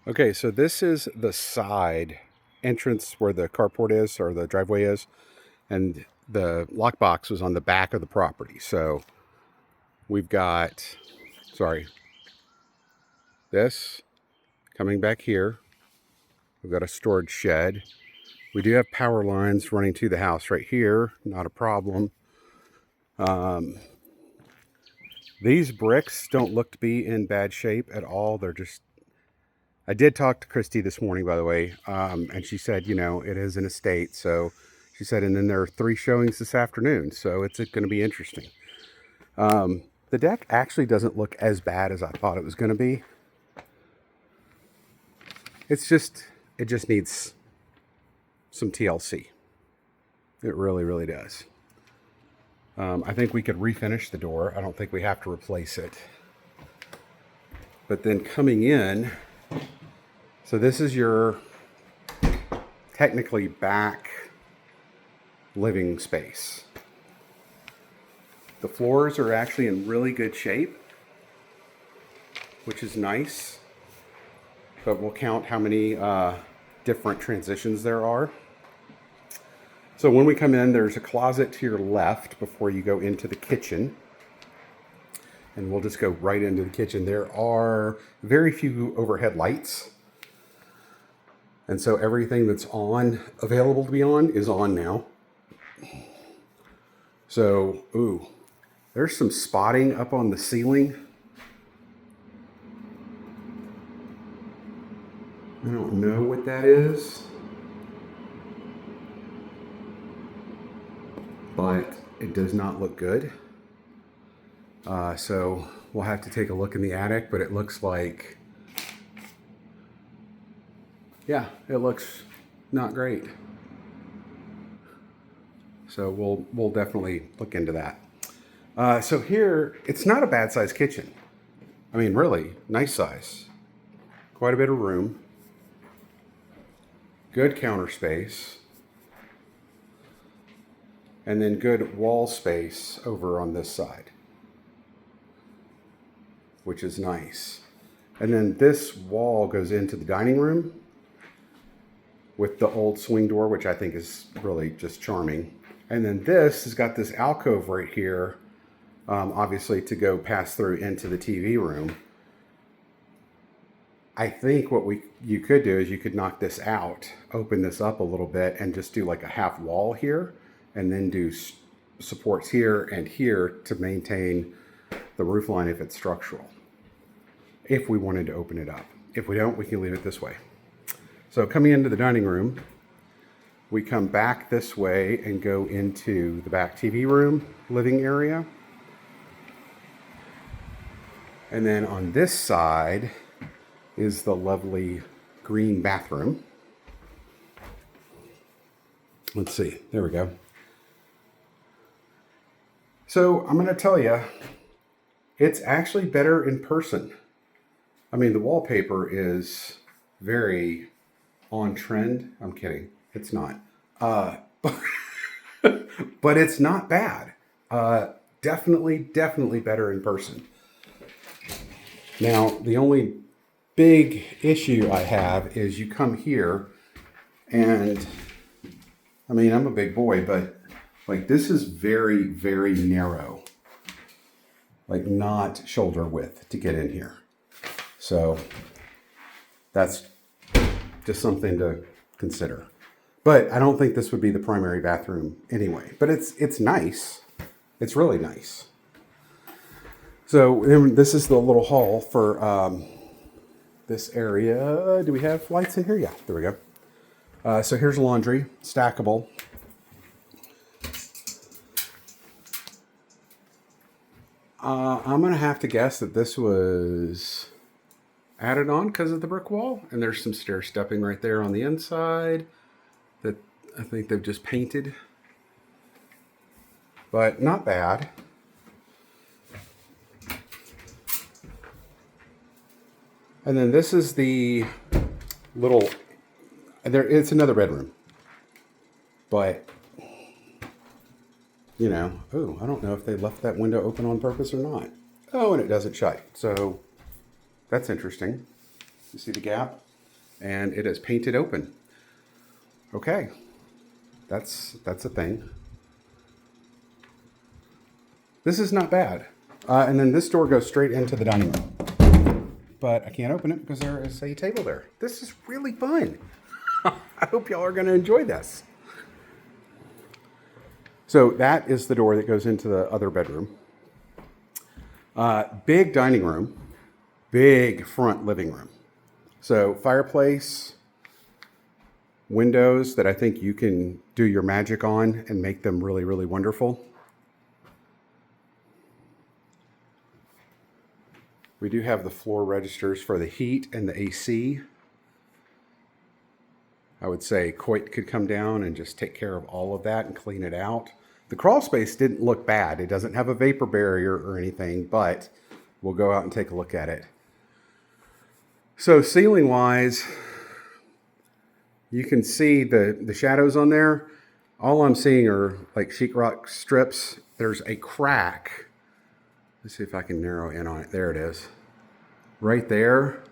Okay, so this is the side entrance where the carport is or the driveway is, and the lockbox was on the back of the property. So we've got, sorry, this coming back here. We've got a storage shed. We do have power lines running to the house right here, not a problem. Um, these bricks don't look to be in bad shape at all. They're just, I did talk to Christy this morning, by the way, and she said, it is an estate. So she said, and then there are 3 showings this afternoon. So it's going to be interesting. The deck actually doesn't look as bad as I thought it was going to be. It just needs some TLC. It really, really does. I think we could refinish the door. I don't think we have to replace it. But then coming in, so this is your technically back living space. The floors are actually in really good shape, which is nice. But we'll count how many different transitions there are. So when we come in, there's a closet to your left before you go into the kitchen. And we'll just go right into the kitchen. There are very few overhead lights. And so everything that's on, available to be on, is on now. So, there's some spotting up on the ceiling. I don't know what that is, but it does not look good. So we'll have to take a look in the attic, but it looks like, yeah, it looks not great. So we'll definitely look into that. So here, it's not a bad size kitchen. I mean, really nice size. Quite a bit of room. Good counter space. And then good wall space over on this side, which is nice. And then this wall goes into the dining room with the old swing door, which I think is really just charming. And then this has got this alcove right here, obviously to go pass through into the TV room. I think what you could do is you could knock this out, open this up a little bit, and just do like a half wall here, and then do supports here and here to maintain the roof line if it's structural. If we wanted to open it up. If we don't, we can leave it this way. So coming into the dining room, we come back this way and go into the back TV room, living area. And then on this side is the lovely green bathroom. Let's see, there we go. So I'm gonna tell you, it's actually better in person. I mean, the wallpaper is very on trend. I'm kidding, it's not. But it's not bad. Definitely better in person. Now, the only big issue I have is you come here and, I mean, I'm a big boy, but like this is very, very narrow, like not shoulder width to get in here. So that's just something to consider. But I don't think this would be the primary bathroom anyway, but it's nice. It's really nice. So this is the little hall for this area. Do we have lights in here? Yeah, there we go. So here's laundry, stackable. I'm going to have to guess that this was added on because of the brick wall. And there's some stair stepping right there on the inside that I think they've just painted. But not bad. And then this is the little, it's another bedroom. But, I don't know if they left that window open on purpose or not. Oh, and it doesn't shut. So that's interesting. You see the gap? and it is painted open. Okay, that's a thing. This is not bad. And then this door goes straight into the dining room. But I can't open it because there is a table there. This is really fun. I hope y'all are going to enjoy this. So that is the door that goes into the other bedroom. Big dining room, big front living room. So fireplace, windows that I think you can do your magic on and make them really, really wonderful. We do have the floor registers for the heat and the AC. I would say Coit could come down and just take care of all of that and clean it out. The crawl space didn't look bad. It doesn't have a vapor barrier or anything, but we'll go out and take a look at it. So ceiling wise, you can see the shadows on there. All I'm seeing are like sheetrock strips. There's a crack. Let's see if I can narrow in on it. There it is. Right there.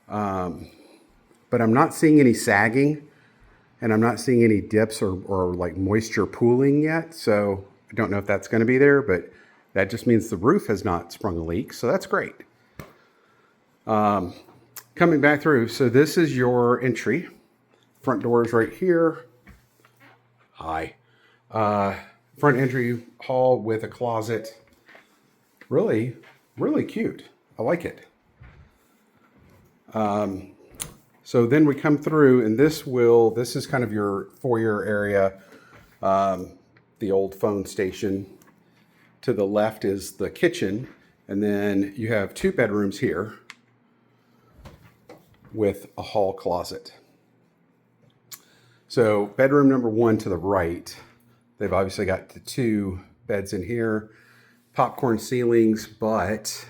But I'm not seeing any sagging, and I'm not seeing any dips or like moisture pooling yet. So I don't know if that's going to be there, but that just means the roof has not sprung a leak. So that's great. Coming back through. So this is your entry. Front door is right here. Hi. Front entry hall with a closet. Really, really cute. I like it. So then we come through, and this is kind of your foyer area, the old phone station. To the left is the kitchen, and then you have 2 bedrooms here with a hall closet. So bedroom number 1 to the right, they've obviously got the 2 beds in here. Popcorn ceilings, but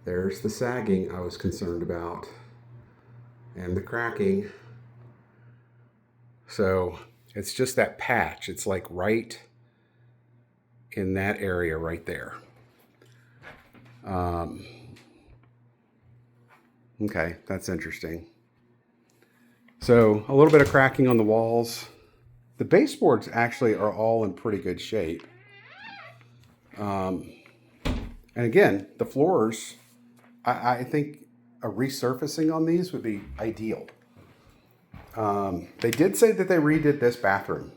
there's the sagging I was concerned about and the cracking. So it's just that patch. It's like right in that area right there. Okay, that's interesting. So a little bit of cracking on the walls. The baseboards actually are all in pretty good shape. And again, the floors, I think a resurfacing on these would be ideal. They did say that they redid this bathroom,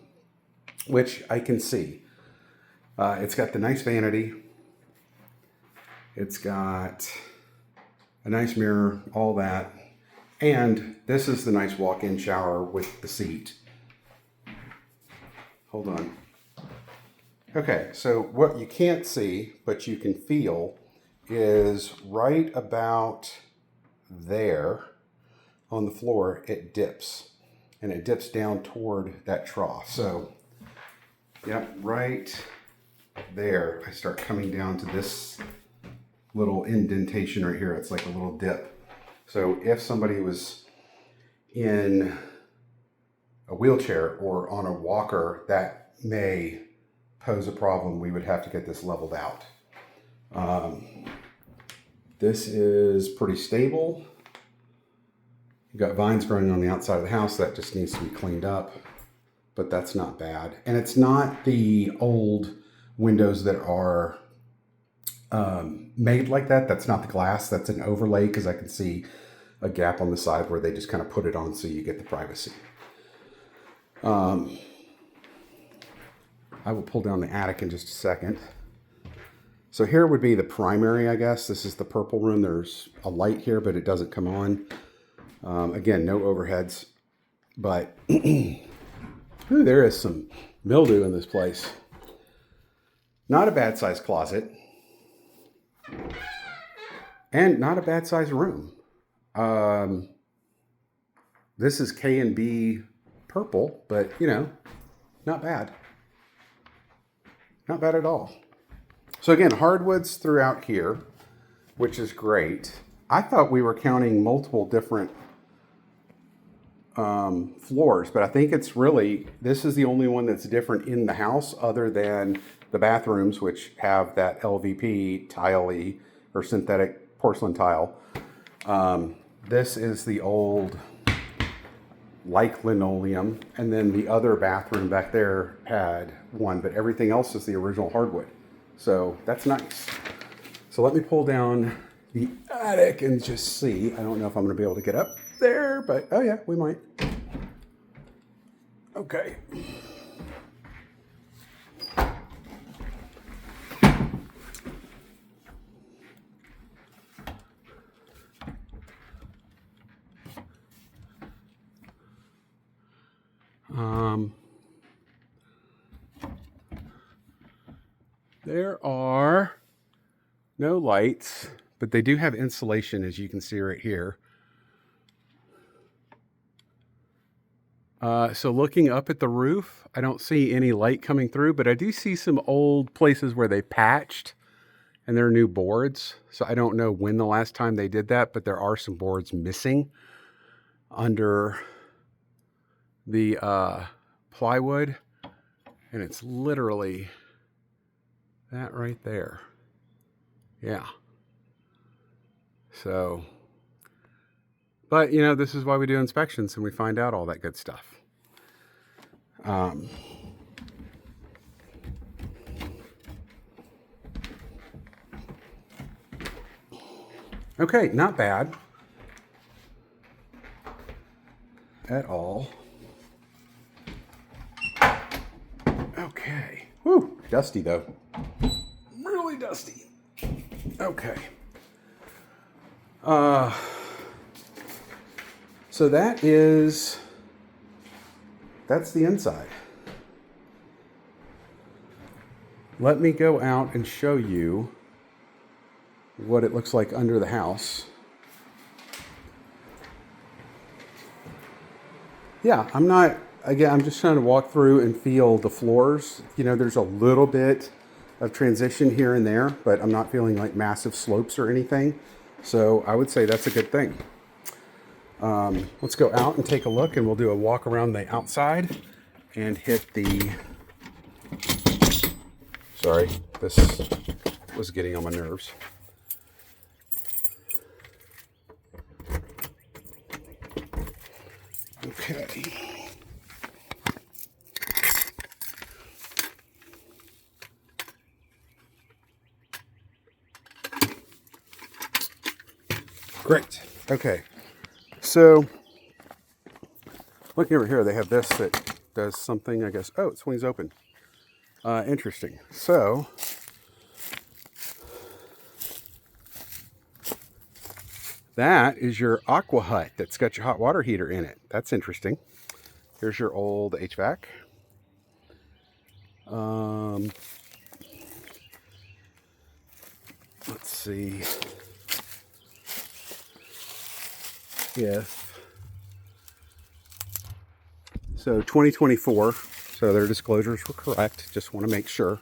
which I can see. It's got the nice vanity. It's got a nice mirror, all that. And this is the nice walk-in shower with the seat. Hold on. Okay, so what you can't see, but you can feel, is right about there on the floor, it dips. And it dips down toward that trough. So, yep, right there, I start coming down to this little indentation right here. It's like a little dip. So if somebody was in a wheelchair or on a walker, that may pose a problem. We would have to get this leveled out. This is pretty stable. You've got vines growing on the outside of the house that just needs to be cleaned up, but that's not bad. And it's not the old windows that are made like that. That's not the glass. That's an overlay, because I can see a gap on the side where they just kind of put it on so you get the privacy. I will pull down the attic in just a second. So here would be the primary, I guess. This is the purple room. There's a light here, but it doesn't come on. Again, no overheads, but ooh, there is some mildew in this place. Not a bad sized closet, and not a bad sized room. This is K&B purple, but you know, not bad. Not bad at all. So again, hardwoods throughout here, which is great. I thought we were counting multiple different floors, but I think it's really, this is the only one that's different in the house other than the bathrooms, which have that LVP tile-y or synthetic porcelain tile. This is the old like linoleum, and then the other bathroom back there had one, but everything else is the original hardwood. So that's nice. So let me pull down the attic and just see. I don't know if I'm going to be able to get up there, but oh yeah, we might. Okay. There are no lights, but they do have insulation, as you can see right here. So looking up at the roof, I don't see any light coming through, but I do see some old places where they patched and there are new boards. So I don't know when the last time they did that, but there are some boards missing under the plywood. And it's literally that right there. Yeah. So, but you know, this is why we do inspections and we find out all that good stuff. Okay, not bad at all. Okay. Whew, dusty though. Really dusty. Okay. So that's the inside. Let me go out and show you what it looks like under the house. Yeah, I'm just trying to walk through and feel the floors. You know, there's a little bit of transition here and there, but I'm not feeling like massive slopes or anything. So I would say that's a good thing. Let's go out and take a look, and we'll do a walk around the outside and hit the... Sorry, this was getting on my nerves. Okay. Great. Okay. So, looking over here, they have this that does something, I guess. Oh, it swings open. Interesting. So, that is your Aqua Hut that's got your hot water heater in it. That's interesting. Here's your old HVAC. Let's see if... So 2024, so their disclosures were correct. Just want to make sure.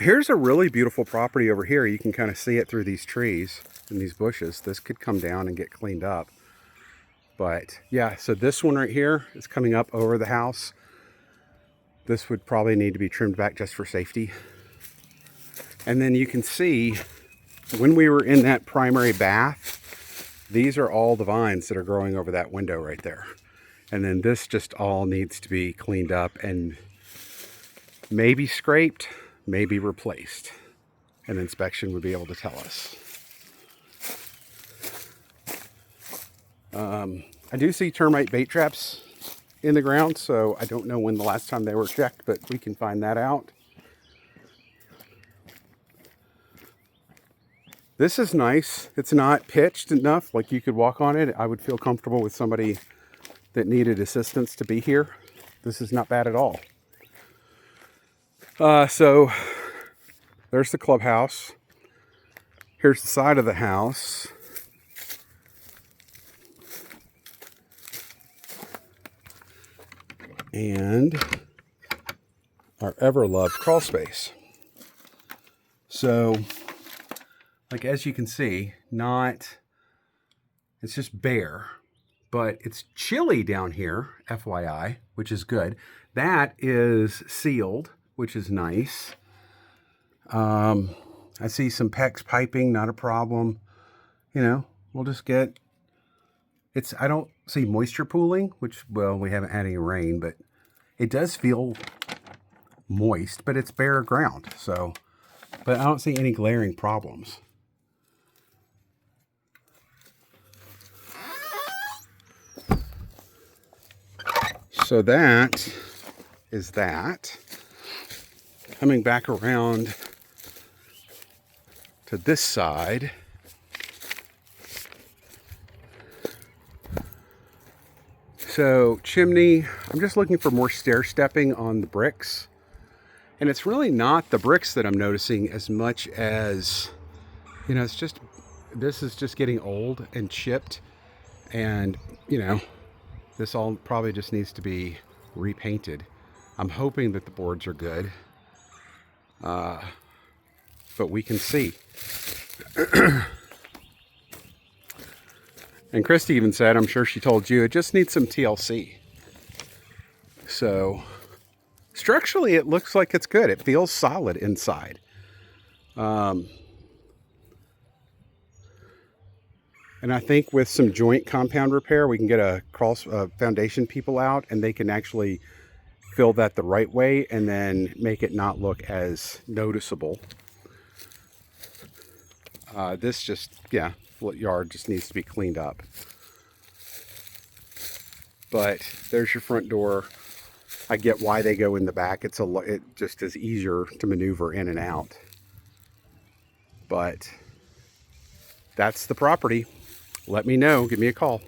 Here's a really beautiful property over here. You can kind of see it through these trees and these bushes. This could come down and get cleaned up. But yeah, so this one right here is coming up over the house. This would probably need to be trimmed back just for safety. And then you can see when we were in that primary bath, these are all the vines that are growing over that window right there. And then this just all needs to be cleaned up and maybe scraped, maybe replaced. An inspection would be able to tell us. I do see termite bait traps in the ground, so I don't know when the last time they were checked, but we can find that out. This is nice. It's not pitched enough, like you could walk on it. I would feel comfortable with somebody that needed assistance to be here. This is not bad at all. So there's the clubhouse. Here's the side of the house. And our ever-loved crawl space. So, like as you can see, it's just bare, but it's chilly down here, FYI, which is good. That is sealed, which is nice. I see some PEX piping, not a problem. You know, we'll just get I don't see moisture pooling, which, well, we haven't had any rain, but it does feel moist, but it's bare ground. So, but I don't see any glaring problems. So that is that. Coming back around to this side. So chimney, I'm just looking for more stair stepping on the bricks. And it's really not the bricks that I'm noticing as much as, you know, it's just, this is just getting old and chipped. And, you know, this all probably just needs to be repainted. I'm hoping that the boards are good. But we can see. And Christy even said, I'm sure she told you, it just needs some TLC. So structurally, it looks like it's good. It feels solid inside. And I think with some joint compound repair, we can get a foundation people out and they can actually fill that the right way and then make it not look as noticeable. This just, yeah, yard just needs to be cleaned up. But there's your front door. I get why they go in the back. It just is easier to maneuver in and out. But that's the property. Let me know. Give me a call.